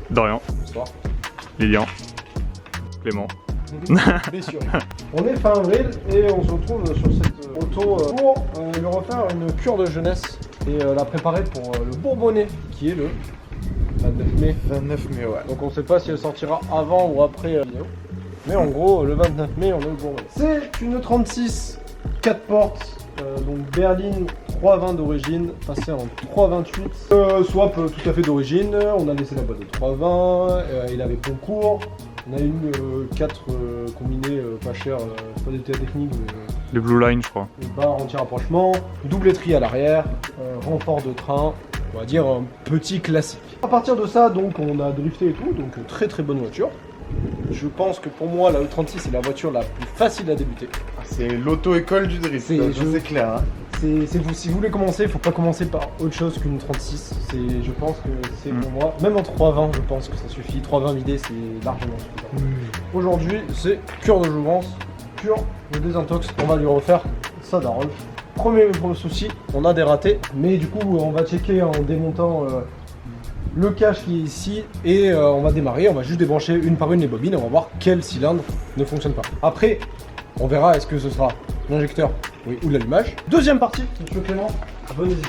Dorian, Lilian, Clément. On est fin avril et on se retrouve sur cette auto pour lui refaire une cure de jeunesse et la préparer pour le Bourbonnais qui est le 29 mai. 29 mai, ouais. Donc on sait pas si elle sortira avant ou après la vidéo. Mais en gros, le 29 mai, on est au Bourbonnais. C'est une 36 4 portes, donc berline 320 d'origine, passée en 328. Swap tout à fait d'origine, on a laissé la boîte de 320, il avait concours. On a une 4 combinés pas cher, pas des TA techniques, mais Les Blue Line, je crois. une barre anti-rapprochement, double étrier à l'arrière, renfort de train, on va dire un petit classique. À partir de ça, donc on a drifté et tout, donc très très bonne voiture. Je pense que pour moi, la E36 est la voiture la plus facile à débuter. C'est l'auto-école du drift, c'est clair. Hein. C'est vous, si vous voulez commencer, il faut pas commencer par autre chose qu'une 36. Je pense que c'est pour moi. Même en 320, je pense que ça suffit. 320 vidé, c'est largement suffisant. Aujourd'hui, c'est cure de jouvence, cure de désintox. On va lui refaire sa daronne. Premier gros souci, on a des ratés, mais du coup, on va checker en démontant le cache qui est ici et on va démarrer. On va juste débrancher une par une les bobines. On va voir quel cylindre ne fonctionne pas. Après, on verra est-ce que ce sera l'injecteur ou l'allumage. Deuxième partie, monsieur Clément, venez ici.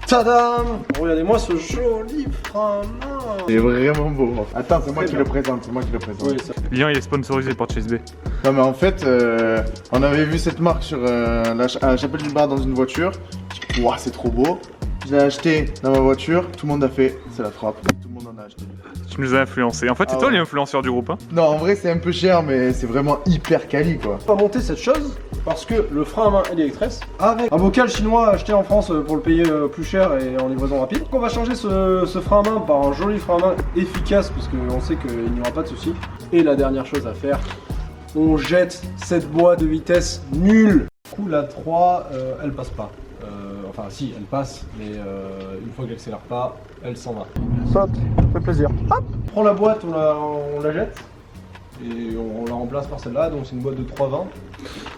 Tadam! Regardez-moi ce joli frein à main. C'est vraiment beau. Attends, c'est moi qui le présente, Oui, ça. Lilian, il est sponsorisé par Chase B. Non mais en fait, on avait vu cette marque sur à la Chapelle du Bar dans une voiture. Je dis, ouah, c'est trop beau. Je l'ai acheté dans ma voiture, tout le monde a fait, c'est la frappe. Tout le monde en a acheté. Tu nous as influencé. En fait, c'est toi l'influenceur du groupe. Hein. Non, en vrai, c'est un peu cher, mais c'est vraiment hyper quali quoi. On va monter cette chose parce que le frein à main Electress avec un bocal chinois acheté en France pour le payer plus cher et en livraison rapide. Donc on va changer ce frein à main par un joli frein à main efficace parce qu'on sait qu'il n'y aura pas de souci. Et la dernière chose à faire, on jette cette boîte de vitesse nulle. Du coup la 3 elle passe pas. Enfin si elle passe mais une fois qu'elle accélère pas elle s'en va. Saute, ça fait plaisir. Hop, on prend la boîte, on la jette et on la remplace par celle-là, donc c'est une boîte de 320.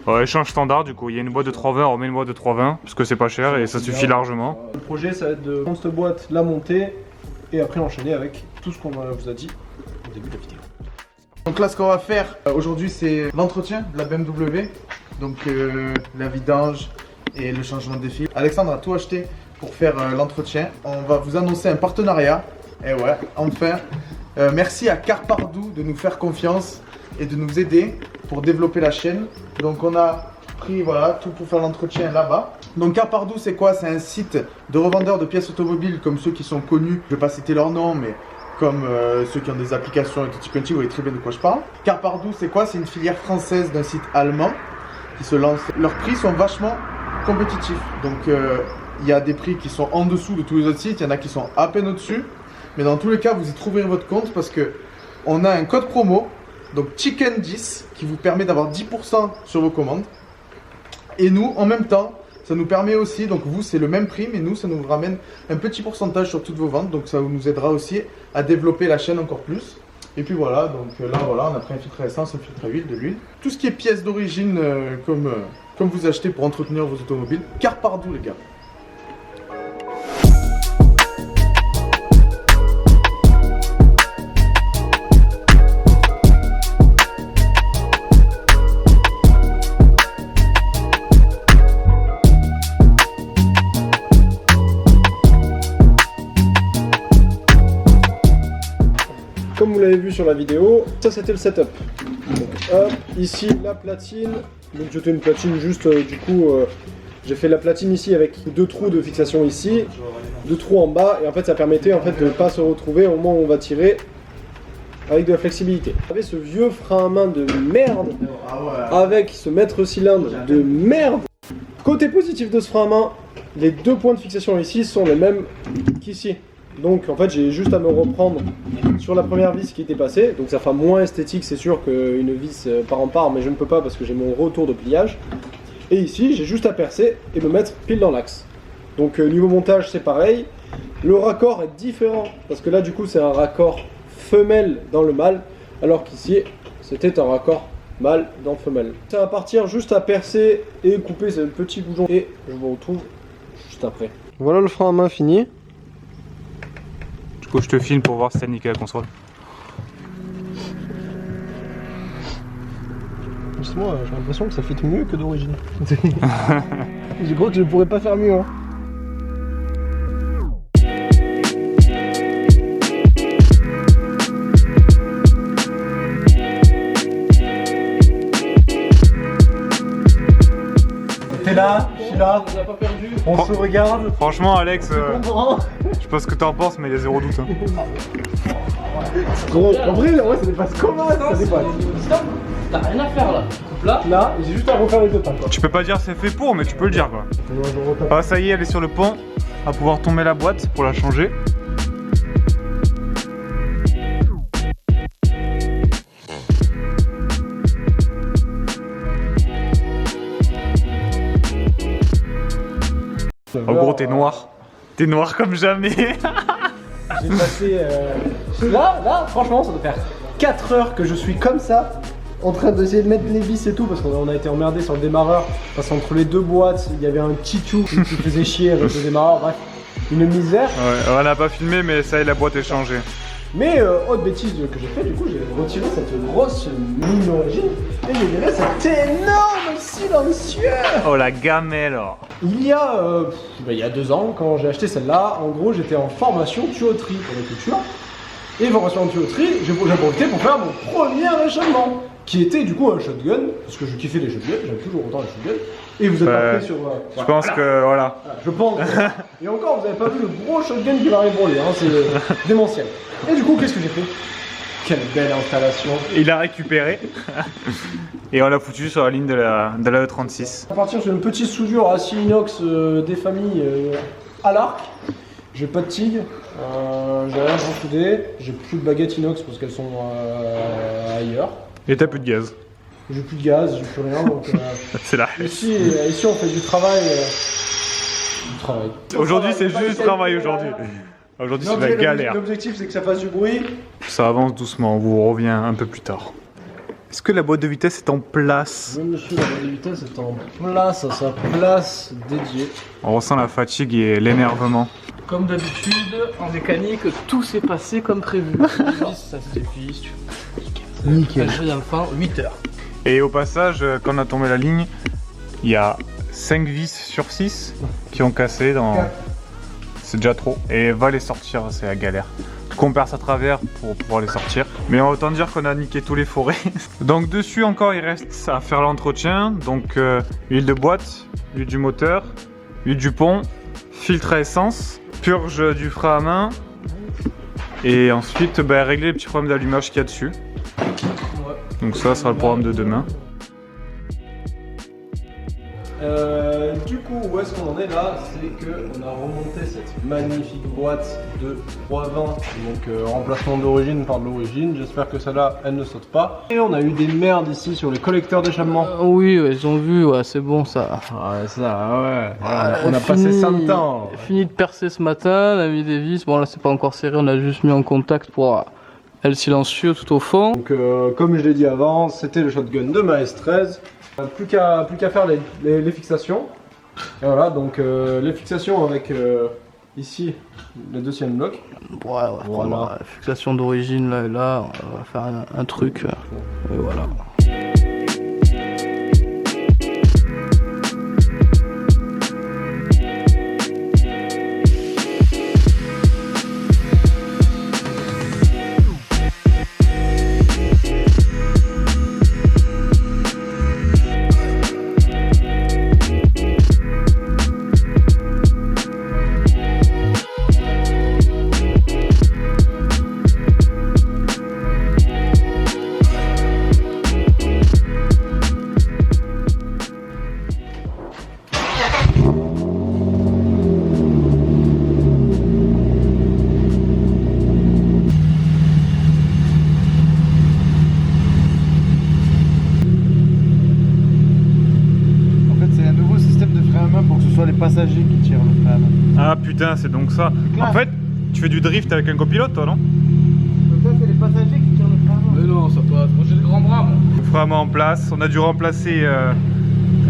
Ouais, échange standard du coup. Il y a une boîte de 320, on remet une boîte de 320 parce que c'est pas cher et ça suffit largement. Le projet ça va être de prendre cette boîte, la monter et après l'enchaîner avec tout ce qu'on vous a dit au début de la vidéo. Donc là, ce qu'on va faire aujourd'hui, c'est l'entretien de la BMW. Donc la vidange et le changement des fils. Alexandre a tout acheté pour faire l'entretien. On va vous annoncer un partenariat. Et ouais, enfin. Merci à Carpardou de nous faire confiance et de nous aider pour développer la chaîne. Donc on a pris voilà, tout pour faire l'entretien là-bas. Donc Carpardou c'est quoi? C'est un site de revendeurs de pièces automobiles comme ceux qui sont connus. Je ne vais pas citer leur nom mais comme ceux qui ont des applications et tout quanti, vous voyez très bien de quoi je parle. Carpardou c'est quoi? C'est une filière française d'un site allemand qui se lance. Leurs prix sont vachement compétitifs. Donc il y a des prix qui sont en dessous de tous les autres sites, il y en a qui sont à peine au-dessus. Mais dans tous les cas, vous y trouverez votre compte parce que on a un code promo, donc Chicken10, qui vous permet d'avoir 10% sur vos commandes. Et nous, en même temps, ça nous permet aussi, donc vous, c'est le même prix, mais nous, ça nous ramène un petit pourcentage sur toutes vos ventes. Donc ça nous aidera aussi à développer la chaîne encore plus. Et puis voilà, donc là, voilà, on a pris un filtre à essence, un filtre à huile, de l'huile. Tout ce qui est pièces d'origine, comme vous achetez pour entretenir vos automobiles. Carpardou, les gars. Comme vous l'avez vu sur la vidéo, ça c'était le setup. Donc hop, ici la platine. Donc j'étais une platine juste du coup j'ai fait la platine ici avec 2 trous de fixation ici, 2 trous en bas et en fait ça permettait en fait de ne pas se retrouver au moment où on va tirer avec de la flexibilité. Vous avez ce vieux frein à main de merde avec ce maître cylindre de merde. Côté positif de ce frein à main, les 2 points de fixation ici sont les mêmes qu'ici. Donc en fait j'ai juste à me reprendre sur la première vis qui était passée. Donc ça fera moins esthétique c'est sûr qu'une vis part en part, mais je ne peux pas parce que j'ai mon retour de pliage. Et ici j'ai juste à percer et me mettre pile dans l'axe. Donc niveau montage c'est pareil. Le raccord est différent parce que là du coup c'est un raccord femelle dans le mâle, alors qu'ici c'était un raccord mâle dans femelle. Ça va partir juste à percer et couper ce petit bouton et je vous retrouve juste après. Voilà le frein à main fini. Du coup, je te filme pour voir si t'as niqué la console. Justement, j'ai l'impression que ça fait mieux que d'origine. Je crois que je ne pourrais pas faire mieux. Hein. T'es là, je suis là, on n'a pas perdu. On se regarde. Franchement, Alex, je sais pas ce que t'en penses, mais il y a zéro doute. Hein. Gros, en vrai, ça dépasse comment ça dépasse. Stop, t'as rien à faire là. Coupe là. Là, j'ai juste à refaire les deux pas quoi. Tu peux pas dire c'est fait pour, mais tu peux le dire quoi. Ah, ça y est, elle est sur le pont. On va pouvoir tomber la boîte pour la changer. En gros, t'es noir. T'es noir comme jamais. J'ai passé. Là, franchement, ça doit faire 4 heures que je suis comme ça, en train d'essayer de mettre les vis et tout, parce qu'on a été emmerdé sur le démarreur. Parce qu'entre les deux boîtes, il y avait un petit chou qui faisait chier avec le démarreur. Bref, une misère. Ouais, on n'a pas filmé, mais ça y est, la boîte est changée. Mais autre bêtise que j'ai fait, du coup, j'ai retiré cette grosse mine d'origine et j'ai viré cet énorme silencieux. Oh la gamelle. Il y a 2 ans, quand j'ai acheté celle-là, en gros, j'étais en formation tuyauterie pour les cultures. Et formation en tuyauterie, j'ai profité pour faire mon premier achèvement, qui était du coup un shotgun, parce que je kiffais les shotguns, j'aime toujours autant les shotguns. Et vous êtes pas pris sur. Je pense que voilà. Je pense. Et encore, vous avez pas vu le gros shotgun qui va arriver pour lui, hein, c'est démentiel. Et du coup, qu'est-ce que j'ai fait? Quelle belle installation. Il a récupéré. Et on l'a foutu sur la ligne de la E36. On va partir sur une petite soudure acier inox des familles à l'arc. J'ai pas de TIG, j'ai rien soudé, j'ai plus de baguettes inox parce qu'elles sont ailleurs. Et t'as plus de gaz. J'ai plus de gaz, j'ai plus rien donc. C'est la ici on fait du travail. Aujourd'hui c'est juste du travail aujourd'hui. Aujourd'hui c'est la galère. L'objectif c'est que ça fasse du bruit. Ça avance doucement, on vous revient un peu plus tard. Est-ce que la boîte de vitesse est en place? Oui monsieur, la boîte de vitesse est en place, à sa place dédiée. On ressent la fatigue et l'énervement. Comme d'habitude, en mécanique, tout s'est passé comme prévu. Ça se dévisse, nickel. Ça vient fin 8 heures. Et au passage, quand on a tombé la ligne, il y a 5 vis sur 6 qui ont cassé dans... C'est déjà trop. Et va les sortir, c'est la galère. Du coup on perce à travers pour pouvoir les sortir. Mais autant dire qu'on a niqué tous les forêts. Donc dessus encore il reste à faire l'entretien. Donc huile de boîte, huile du moteur, huile du pont, filtre à essence, purge du frein à main. Et ensuite régler les petits problèmes d'allumage qu'il y a dessus. Donc ça sera le programme de demain. Du coup, où est-ce qu'on en est là? C'est qu'on a remonté cette magnifique boîte de 320, donc remplacement d'origine par de l'origine. J'espère que celle-là, elle ne saute pas. Et on a eu des merdes ici sur les collecteurs d'échappement. Oui, ouais, ils ont vu, ouais, c'est bon ça. Ouais, ça, ouais. On a passé 100 ans. Fini de percer ce matin, on a mis des vis. Bon, là, c'est pas encore serré, on a juste mis en contact pour le silencieux tout au fond. Donc, comme je l'ai dit avant, c'était le shotgun de ma S13. Plus qu'à faire les fixations. Et voilà, donc les fixations avec ici le deuxième bloc. Ouais, on va prendre la fixation d'origine là et là, on va faire un truc. Et voilà. passagers qui tirent le frein à main. Ah putain, c'est donc ça. En fait, tu fais du drift avec un copilote, toi, non? Ça, c'est les passagers qui tirent le frein à main. Mais non, ça peut être. Moi j'ai le grand bras, moi. Vraiment en place. On a dû remplacer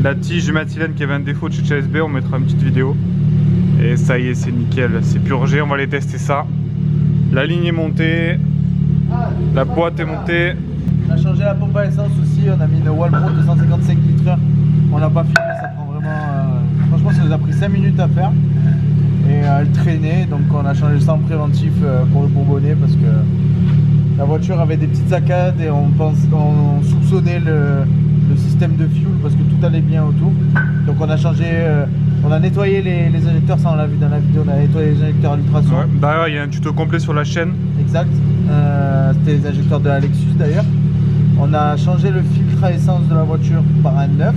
la tige du mathylène qui avait un défaut de chez CSB. On mettra une petite vidéo. Et ça y est, c'est nickel. C'est purgé. On va aller tester ça. La ligne est montée. La boîte est montée. On a changé la pompe à essence aussi. On a mis une Walbro 255 litres. On n'a pas filmé. Ça prend vraiment. Franchement, ça nous a pris 5 minutes à faire. Et elle traînait. Donc, on a changé ça en préventif pour le Bourbonnais parce que la voiture avait des petites saccades et on soupçonnait le système de fuel parce que tout allait bien autour. Donc on a changé, on a nettoyé les injecteurs, ça on l'a vu dans la vidéo, on a nettoyé les injecteurs à l'ultrason. Ouais. D'ailleurs, il y a un tuto complet sur la chaîne. Exact, c'était les injecteurs de la Lexus d'ailleurs. On a changé le filtre à essence de la voiture par un neuf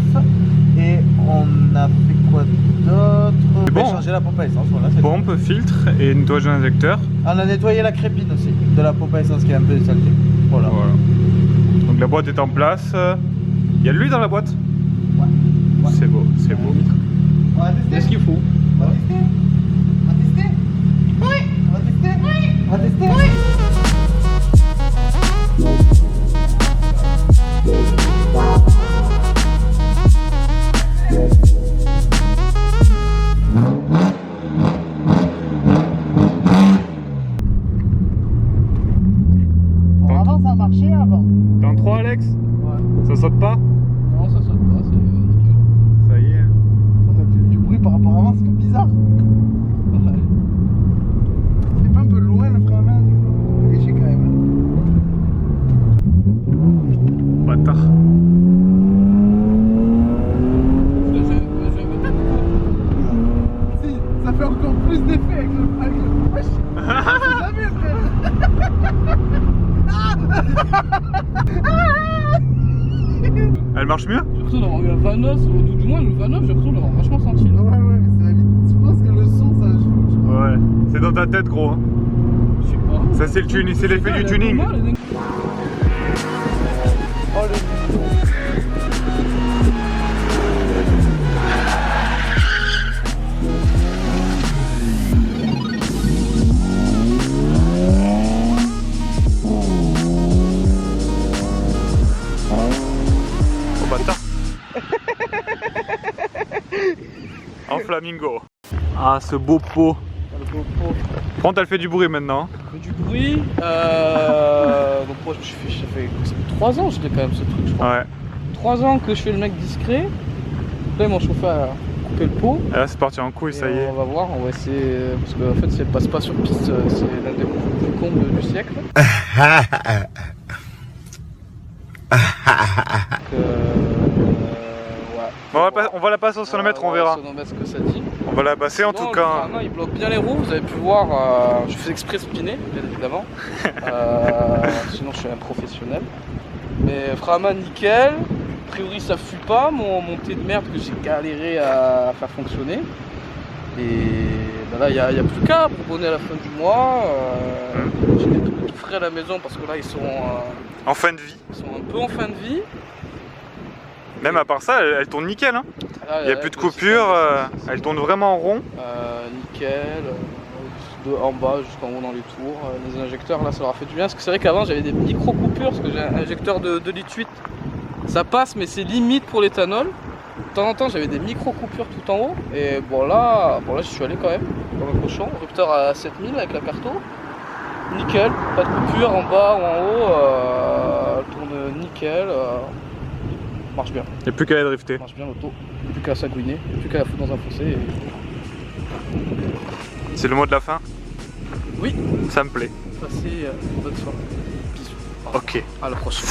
et on a fait quoi d'autre? Bon. Changé la pompe à essence, voilà. C'est Pompe, filtre et nettoyage de l'injecteur. on a nettoyé la crépine aussi de la pompe à essence qui est un peu saleté. Voilà. Donc la boîte est en place. Il y a de l'huile dans la boîte? Ouais. C'est beau, c'est beau. On va tester. Est-ce qu'il faut? On va tester. On va tester. Oui. On va tester. Oui. On va tester. Oui. Avant ça a marché avant. T'es en 3, Alex? Ouais. Ça saute pas? Non, ça saute pas, c'est nickel. Ça y est. On a fait du bruit par rapport à avant, c'est bizarre. Ouais. C'est pas un peu loin le frein à main du coup? Léger quand même. Bâtard. Si, ça fait encore plus d'effet avec le wesh. C'est jamais frère. Elle marche mieux? J'ai l'impression d'avoir eu un Vanos, ou du moins le Vanos, j'ai l'impression de l'avoir vachement senti. Là. Ouais, mais c'est la vie. Tu penses que le son ça joue? Ouais. C'est dans ta tête, gros. Hein. Je sais pas. Ça, c'est le tuning, c'est l'effet du tuning. Oh le Oh bâtard. En flamingo. Ah, ce beau pot. Prends, elle fait du bruit maintenant. Du bruit. Donc moi, ça fait 3 ans que je fais quand même ce truc, je crois. Ouais. 3 ans que je fais le mec discret. Là, ils m'ont chauffé à couper le pot. Et là, c'est parti en couille, ça y est. On va voir, on va essayer. Parce qu'en fait, ça passe pas sur piste, c'est l'un des plus cons du siècle. Ouais. On va la passer au sonomètre, on verra. Sonomètre, ce que ça dit. On va la passer en tout cas. Il bloque bien les roues, vous avez pu voir. Je fais exprès spinner, bien évidemment. Sinon, je suis un professionnel. Mais vraiment nickel. A priori, ça fuit pas mon thé de merde que j'ai galéré à faire fonctionner. Et ben là, il n'y a plus qu'à pour donner à la fin du mois. J'ai des tout frais à la maison parce que là, ils sont En fin de vie. Ils sont un peu en fin de vie. Même à part ça, elle tourne nickel. Hein. Là, il n'y a plus de coupure, elle tourne vraiment en rond. Nickel, de en bas jusqu'en haut dans les tours. Les injecteurs, là, ça leur a fait du bien. Parce que c'est vrai qu'avant, j'avais des micro-coupures. Parce que j'ai un injecteur de litre 8. Ça passe, mais c'est limite pour l'éthanol. De temps en temps, j'avais des micro-coupures tout en haut. Et bon là, j'y suis allé quand même, comme un cochon. Rupteur à 7000 avec la carto. Nickel, pas de coupure en bas ou en haut. Elle tourne nickel. Marche bien. Il n'y a plus qu'à la drifter. Marche bien l'auto. Il n'y a plus qu'à s'agouiner. Il n'y a plus qu'à la foutre dans un fossé. Et... C'est le mot de la fin? Oui. Ça me plaît. Passez une bonne soirée. Bisous. Ok. À la prochaine.